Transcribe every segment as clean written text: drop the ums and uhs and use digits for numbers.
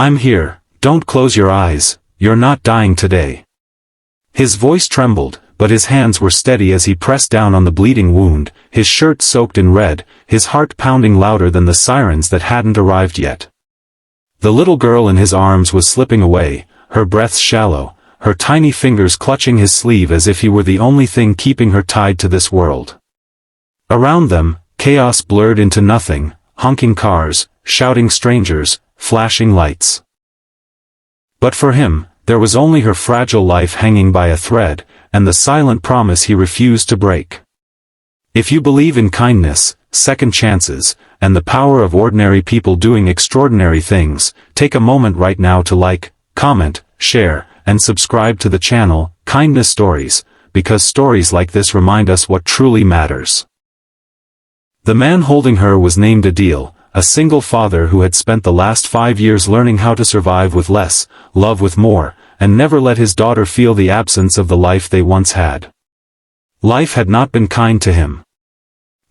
I'm here, don't close your eyes, you're not dying today. His voice trembled, but his hands were steady as he pressed down on the bleeding wound, his shirt soaked in red, his heart pounding louder than the sirens that hadn't arrived yet. The little girl in his arms was slipping away, her breath shallow, her tiny fingers clutching his sleeve as if he were the only thing keeping her tied to this world. Around them, chaos blurred into nothing, honking cars, shouting strangers, flashing lights. But for him, there was only her fragile life hanging by a thread, and the silent promise he refused to break. If you believe in kindness, second chances, and the power of ordinary people doing extraordinary things, take a moment right now to like, comment, share, and subscribe to the channel, Kindness Stories, because stories like this remind us what truly matters. The man holding her was named Adil, a single father who had spent the last 5 years learning how to survive with less, love with more, and never let his daughter feel the absence of the life they once had. Life had not been kind to him.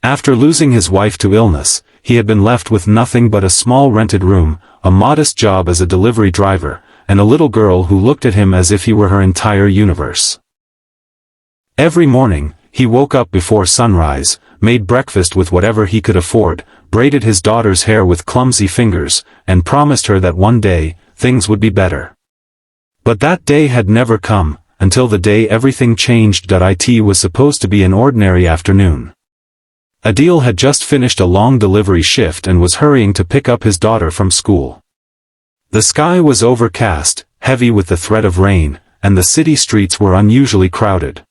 After losing his wife to illness, he had been left with nothing but a small rented room, a modest job as a delivery driver, and a little girl who looked at him as if he were her entire universe. Every morning, he woke up before sunrise, made breakfast with whatever he could afford, braided his daughter's hair with clumsy fingers, and promised her that one day, things would be better. But that day had never come, until the day everything changed. It was supposed to be an ordinary afternoon. Adil had just finished a long delivery shift and was hurrying to pick up his daughter from school. The sky was overcast, heavy with the threat of rain, and the city streets were unusually crowded.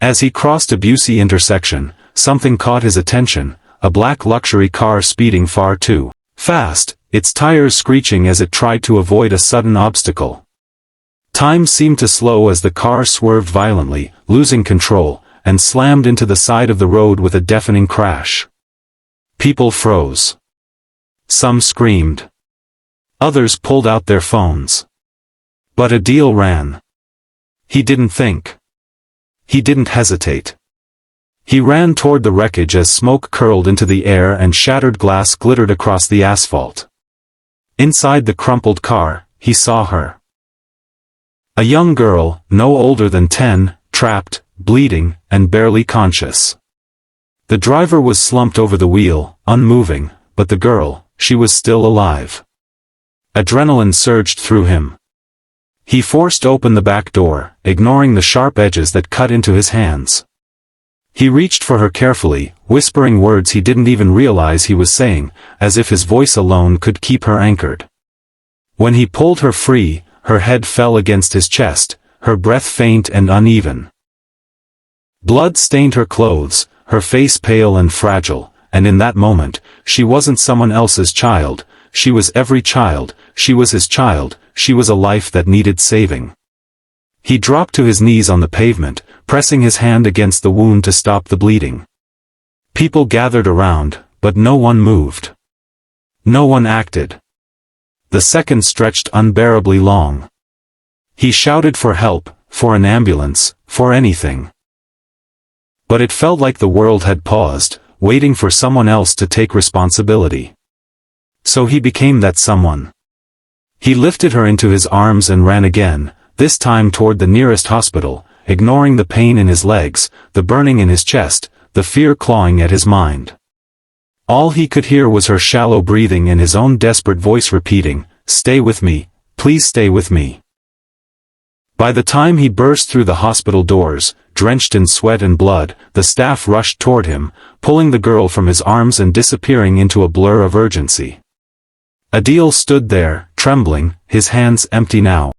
As he crossed a busy intersection, something caught his attention, a black luxury car speeding far too fast, its tires screeching as it tried to avoid a sudden obstacle. Time seemed to slow as the car swerved violently, losing control, and slammed into the side of the road with a deafening crash. People froze. Some screamed. Others pulled out their phones. But Adil ran. He didn't think. He didn't hesitate. He ran toward the wreckage as smoke curled into the air and shattered glass glittered across the asphalt. Inside the crumpled car, he saw her. A young girl, no older than 10, trapped, bleeding, and barely conscious. The driver was slumped over the wheel, unmoving, but the girl, she was still alive. Adrenaline surged through him. He forced open the back door, ignoring the sharp edges that cut into his hands. He reached for her carefully, whispering words he didn't even realize he was saying, as if his voice alone could keep her anchored. When he pulled her free, her head fell against his chest, her breath faint and uneven. Blood stained her clothes, her face pale and fragile, and in that moment, she wasn't someone else's child, she was every child, she was his child, she was a life that needed saving. He dropped to his knees on the pavement, pressing his hand against the wound to stop the bleeding. People gathered around, but no one moved. No one acted. The seconds stretched unbearably long. He shouted for help, for an ambulance, for anything. But it felt like the world had paused, waiting for someone else to take responsibility. So he became that someone. He lifted her into his arms and ran again, this time toward the nearest hospital, ignoring the pain in his legs, the burning in his chest, the fear clawing at his mind. All he could hear was her shallow breathing and his own desperate voice repeating, "Stay with me, please stay with me." By the time he burst through the hospital doors, drenched in sweat and blood, the staff rushed toward him, pulling the girl from his arms and disappearing into a blur of urgency. Adil stood there, trembling, his hands empty now.